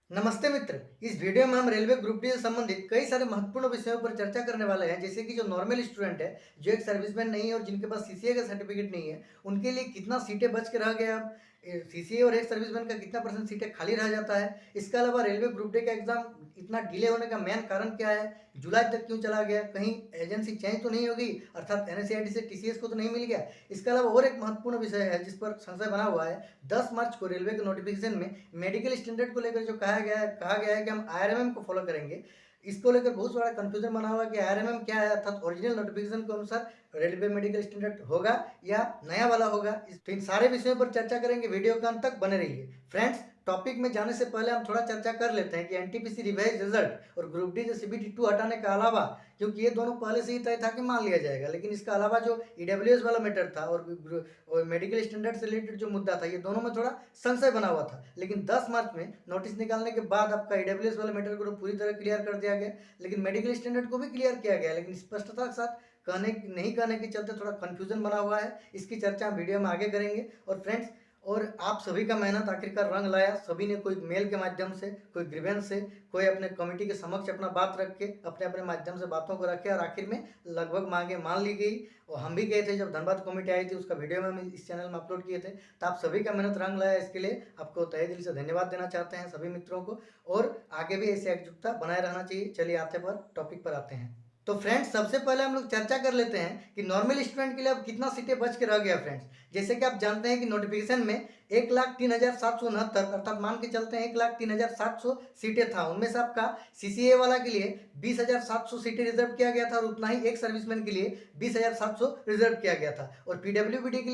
नमस्ते मित्र। इस वीडियो में हम रेलवे ग्रुप डी से संबंधित कई सारे महत्वपूर्ण विषयों पर चर्चा करने वाले हैं। जैसे कि जो नॉर्मल स्टूडेंट है, जो एक सर्विसमैन नहीं है और जिनके पास सीसीए का सर्टिफिकेट नहीं है, उनके लिए कितना सीटें बच के रह गया। सीसीए और एक सर्विसमैन का कितना परसेंट सीटें खाली रह जाता है। इसके अलावा रेलवे ग्रुप डी का एग्जाम इतना डिले होने का मेन कारण क्या है, जुलाई तक क्यों चला गया, कहीं एजेंसी चेंज तो नहीं होगी, अर्थात एनएसईआरटी से टीसीएस को तो नहीं मिल गया। इसके अलावा और एक महत्वपूर्ण विषय है जिस पर संशय बना हुआ है। 10 मार्च को रेलवे के नोटिफिकेशन में मेडिकल स्टैंडर्ड को लेकर जो कहा गया है कि हम आईआरएमएम को फॉलो करेंगे। इसको लेकर बहुत बड़ा कंफ्यूजन बना हुआ है कि आईआरएमएम क्या है, अर्थात ओरिजिनल नोटिफिकेशन के अनुसार रेलवे मेडिकल स्टैंडर्ड होगा या नया वाला होगा। तो इन सारे विषयों पर चर्चा करेंगे, वीडियो के अंत तक बने रहिए। फ्रेंड्स, टॉपिक में जाने से पहले हम थोड़ा चर्चा कर लेते हैं कि एनटीपीसी रिवाइज रिजल्ट और ग्रुप डी जो सीबीटी 2 हटाने के अलावा, क्योंकि ये दोनों पहले से ही तय था कि मान लिया जाएगा, लेकिन इसके अलावा जो ईडब्ल्यूएस वाला मैटर था और मेडिकल स्टैंडर्ड से रिलेटेड जो मुद्दा था, ये दोनों में थोड़ा संशय बना हुआ था। लेकिन 10 मार्च में नोटिस निकालने के बाद आपका ईडब्ल्यूएस वाले मैटर को तो पूरी तरह क्लियर कर दिया गया, लेकिन मेडिकल स्टैंडर्ड को भी क्लियर किया गया, लेकिन स्पष्टता के साथ नहीं कहने के चलते थोड़ा कंफ्यूजन बना हुआ है। इसकी चर्चा हम वीडियो में आगे करेंगे। और फ्रेंड्स, और आप सभी का मेहनत आखिरकार रंग लाया। सभी ने कोई मेल के माध्यम से, कोई ग्रीवेंस से, कोई अपने कमेटी के समक्ष अपना बात रख के अपने अपने माध्यम से बातों को रखे और आखिर में लगभग मांगे मान ली गई। और हम भी गए थे, जब धनबाद कमेटी आई थी उसका वीडियो में हम इस चैनल में अपलोड किए थे। तो आप सभी का मेहनत रंग लाया, इसके लिए आपको तहे दिल से धन्यवाद देना चाहते हैं सभी मित्रों को। और आगे भी ऐसी एकजुटता बनाए रहना चाहिए। चलिए टॉपिक पर आते हैं। तो फ्रेंड्स, सबसे पहले हम लोग चर्चा कर लेते हैं कि नॉर्मल स्टूडेंट के लिए अब कितना सीटें बच के रह गया। फ्रेंड्स, जैसे कि आप जानते हैं कि नोटिफिकेशन में 1,03,769, अर्थात मान के चलते हैं 1,03,700 सीटें था। उनमें से आपका सीसीए वाला के लिए 20,700 सीटें रिजर्व किया गया था और उतना ही एक सर्विसमैन के लिए 20,700 रिजर्व किया गया था। और पीडब्ल्यूबीडी के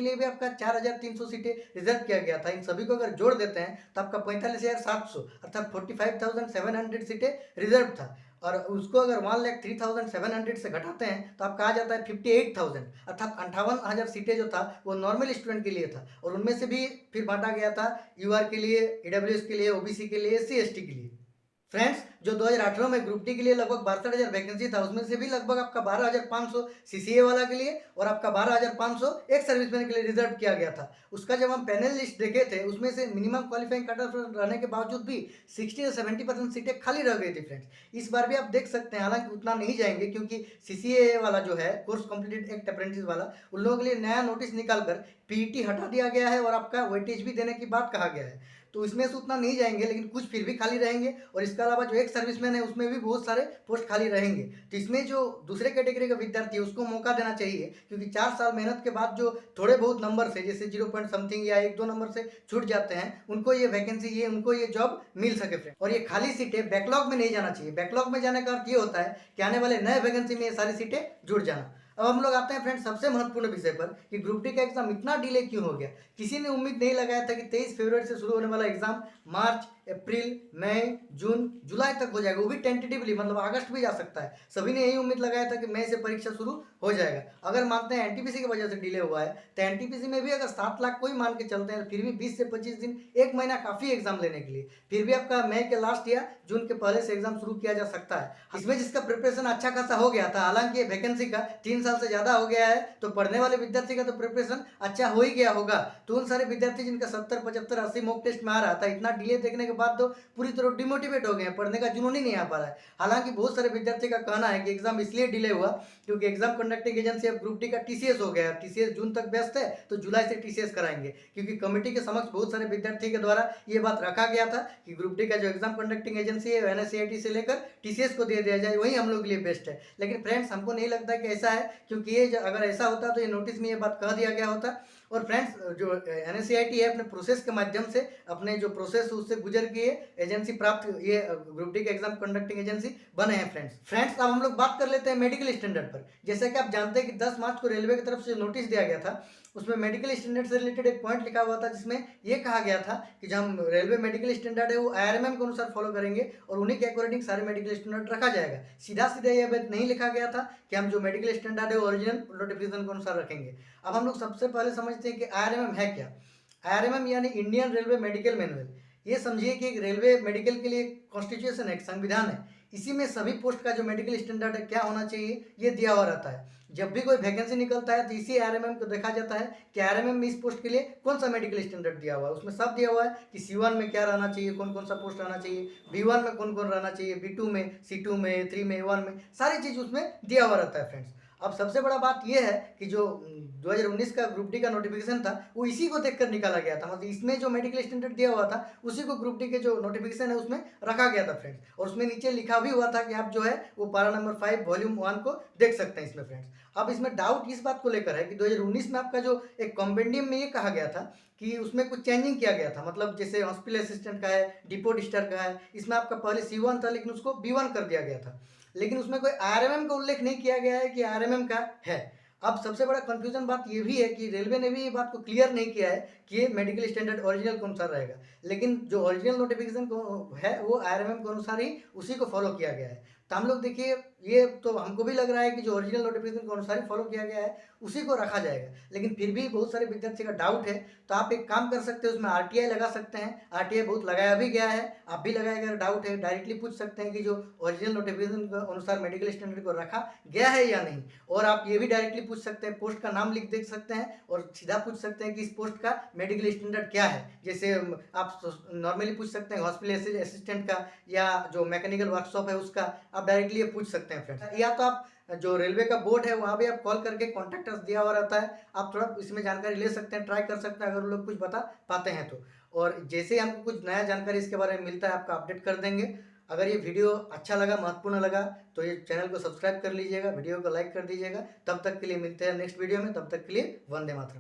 लिए भी आपका 4,300 सीटें रिजर्व किया गया था। इन सभी को अगर जोड़ देते हैं तो आपका 45,700 अर्थात 45,700 सीटें रिजर्व था। और उसको अगर 1,03,700 से घटाते हैं तो आपका आ जाता है 58,000, अर्थात 58,000 सीटें जो था वो नॉर्मल स्टूडेंट के लिए था। और उनमें से भी फिर बांटा गया था यूआर के लिए, ईडब्ल्यूएस के लिए, ओबीसी के लिए, एससी एसटी के लिए। फ्रेंड्स, जो 2018 में ग्रुप डी के लिए लगभग 62,000 वैकेंसी था, उसमें से भी लगभग आपका 12,500 सीसीए वाला के लिए और आपका 12,500 एक सर्विसमैन के लिए रिजर्व किया गया था। उसका जब हम पैनल लिस्ट देखे थे, उसमें से मिनिमम क्वालिफाइंग कट ऑफ रहने के बावजूद भी 60 से 70% सीटें खाली रह गई थी। फ्रेंड्स, इस बार भी आप देख सकते हैं, हालांकि उतना नहीं जाएंगे क्योंकि सीसीए वाला जो है, कोर्स कंप्लीटेड एक्ट अप्रेंटिस वाला, उन लोगों के लिए नया नोटिस निकालकर पीईटी हटा दिया गया है और आपका वेटेज भी देने की बात कहा गया है। तो इसमें से उतना नहीं जाएंगे, लेकिन कुछ फिर भी खाली रहेंगे। और इसके अलावा जो एक सर्विसमैन है, उसमें भी बहुत सारे पोस्ट खाली रहेंगे। तो इसमें जो दूसरे कैटेगरी का विद्यार्थी है उसको मौका देना चाहिए, क्योंकि 4 साल मेहनत के बाद जो थोड़े बहुत नंबर से, जैसे 0 पॉइंट समथिंग या 1-2 नंबर से छूट जाते हैं, उनको ये वैकेंसी, ये उनको ये जॉब मिल सके। फ्रेंड, और ये खाली सीटें बैकलॉग में नहीं जाना चाहिए। बैकलॉग में जाने का अर्थ ये होता है कि आने वाले नए वैकेंसी में ये सारी सीटें जुड़ जाना। अब हम लोग आते हैं फ्रेंड्स सबसे महत्वपूर्ण विषय पर कि ग्रुप डी का एग्जाम इतना डिले क्यों हो गया। किसी ने उम्मीद नहीं लगाया था कि 23 फरवरी से शुरू होने वाला एग्जाम मार्च, अप्रैल, मई, जून, जुलाई तक हो जाएगा, वो भी टेंटेटिवली, मतलब अगस्त भी जा सकता है। सभी ने यही उम्मीद लगाया था कि मई से परीक्षा शुरू हो जाएगा। अगर मानते हैं एनटीपीसी की वजह से डिले हुआ है, तो एनटीपीसी में भी अगर 7 लाख कोई मान के चलते हैं, फिर भी 20 से 25 दिन, 1 महीना काफी एग्जाम लेने के लिए। फिर भी आपका मई के लास्ट या जून के पहले से एग्जाम शुरू किया जा सकता है। इसमें जिसका प्रिपरेशन अच्छा खासा हो गया था, हालांकि वैकेंसी का 3 साल से ज्यादा हो गया है, तो पढ़ने वाले विद्यार्थी का तो प्रिपरेशन अच्छा हो ही गया होगा। तो उन सारे विद्यार्थी जिनका 70, 75, 80 मॉक टेस्ट में आ रहा था, इतना डिले देखने के बाद तो पूरी तरह डिमोटिवेट हो गए हैं, पढ़ने का जुनून ही नहीं आ पा रहा है। हालांकि बहुत सारे विद्यार्थी का कहना है कि एग्जाम इसलिए डिले हुआ क्योंकि एग्जाम कंडक्टिंग एजेंसी अब ग्रुप डी का टीसीएस हो गया। टीसीएस जून तक व्यस्त है, तो जुलाई से टीसीएस कराएंगे, क्योंकि कमेटी के समक्ष बहुत सारे विद्यार्थी के द्वारा ये बात रखा गया था कि ग्रुप डी का जो एग्जाम कंडक्टिंग एजेंसी है, एनएसईआरटी से लेकर टीसीएस को दे दिया जाए, वही हम लोग के लिए बेस्ट है। लेकिन फ्रेंड्स, हमको नहीं लगता कि ऐसा है, क्योंकि ये अगर ऐसा होता तो ये नोटिस में ये बात कह दिया गया होता। और फ्रेंड्स, जो एनएसईआरटी है, अपने प्रोसेस के माध्यम से, अपने जो प्रोसेस उससे गुजर के एजेंसी प्राप्त, ये ग्रुप डी के एग्जाम कंडक्टिंग एजेंसी बने हैं। फ्रेंड्स, अब हम लोग बात कर लेते हैं मेडिकल स्टैंडर्ड पर। जैसे कि आप जानते हैं कि 10 मार्च को रेलवे की तरफ से नोटिस दिया गया था, उसमें मेडिकल स्टैंडर्ड से रिलेटेड एक पॉइंट लिखा हुआ था, जिसमें यह कहा गया था कि जो हम रेलवे मेडिकल स्टैंडर्ड है वो आईआरएमएम के अनुसार फॉलो करेंगे और उन्हीं के अकॉर्डिंग सारे मेडिकल स्टैंडर्ड रखा जाएगा। सीधा सीधा यह बात नहीं लिखा गया था कि हम जो मेडिकल स्टैंडर्ड है वो ओरिजिनल नोटिफिकेशन के अनुसार रखेंगे। अब हम लोग सबसे पहले समझते हैं कि आईआरएमएम है क्या। आईआरएमएम यानी इंडियन रेलवे मेडिकल मैनुअल। ये समझिए कि एक रेलवे मेडिकल के लिए कॉन्स्टिट्यूशन है, एक संविधान है। इसी में सभी पोस्ट का जो मेडिकल स्टैंडर्ड है क्या होना चाहिए ये दिया हुआ रहता है। जब भी कोई वैकेंसी निकलता है तो इसी आरएमएम को देखा जाता है कि आरएमएम में इस पोस्ट के लिए कौन सा मेडिकल स्टैंडर्ड दिया हुआ है। उसमें सब दिया हुआ है कि C1 में क्या रहना चाहिए, कौन कौन सा पोस्ट रहना चाहिए, B1 में कौन कौन रहना चाहिए, B2 में, C2 में, 3 में, 1 में, सारी चीज़ उसमें दिया हुआ रहता है फ्रेंड्स। अब सबसे बड़ा बात यह है कि जो 2019 का ग्रुप डी का नोटिफिकेशन था वो इसी को देखकर निकाला गया था। मतलब इसमें जो मेडिकल स्टैंडर्ड दिया हुआ था उसी को ग्रुप डी के जो नोटिफिकेशन है उसमें रखा गया था फ्रेंड्स। और उसमें नीचे लिखा भी हुआ था कि आप जो है वो पारा नंबर 5 वॉल्यूम 1 को देख सकते हैं इसमें फ्रेंड्स। अब इसमें डाउट इस बात को लेकर है कि 2019 में आपका जो एक कॉम्पेंडियम में ये कहा गया था कि उसमें कुछ चेंजिंग किया गया था। मतलब जैसे हॉस्पिटल असिस्टेंट का है, डिपो डिस्टर का है, इसमें आपका पहले C1 था लेकिन उसको B1 कर दिया गया था। लेकिन उसमें कोई आरएमएम का उल्लेख नहीं किया गया है कि आरएमएम का है। अब सबसे बड़ा कंफ्यूजन बात ये भी है कि रेलवे ने भी ये बात को क्लियर नहीं किया है कि ये मेडिकल स्टैंडर्ड ओरिजिनल के अनुसार रहेगा। लेकिन जो ओरिजिनल नोटिफिकेशन को है वो आरएमएम के अनुसार ही उसी को फॉलो किया गया है। तो हम लोग देखिए ये तो हमको भी लग रहा है कि जो ओरिजिनल नोटिफिकेशन के अनुसार ही फॉलो किया गया है उसी को रखा जाएगा। लेकिन फिर भी बहुत सारे विद्यार्थी का डाउट है तो आप एक काम कर सकते हैं, उसमें आरटीआई लगा सकते हैं। आरटीआई बहुत लगाया भी गया है, आप भी लगाए, अगर डाउट है डायरेक्टली पूछ सकते हैं कि जो ओरिजिनल नोटिफिकेशन के अनुसार मेडिकल स्टैंडर्ड को रखा गया है या नहीं। और आप ये भी डायरेक्टली पूछ सकते हैं, पोस्ट का नाम लिख दे सकते हैं और सीधा पूछ सकते हैं कि इस पोस्ट का मेडिकल स्टैंडर्ड क्या है। जैसे आप नॉर्मली पूछ सकते हैं हॉस्पिटल असिस्टेंट का या जो मैकेनिकल वर्कशॉप है उसका, आप डायरेक्टली ये पूछ सकते हैं फ्रेंड्स। या तो आप जो रेलवे का बोर्ड है वहाँ भी आप कॉल करके कॉन्टैक्ट अस दिया हुआ रहता है, आप थोड़ा इसमें जानकारी ले सकते हैं, ट्राई कर सकते हैं अगर वो लोग कुछ बता पाते हैं तो। और जैसे ही हमको कुछ नया जानकारी इसके बारे में मिलता है आपका अपडेट कर देंगे। अगर ये वीडियो अच्छा लगा, महत्वपूर्ण लगा तो ये चैनल को सब्सक्राइब कर लीजिएगा, वीडियो को लाइक कर दीजिएगा। तब तक के लिए मिलते हैं नेक्स्ट वीडियो में, तब तक के लिए वंदे मातरम।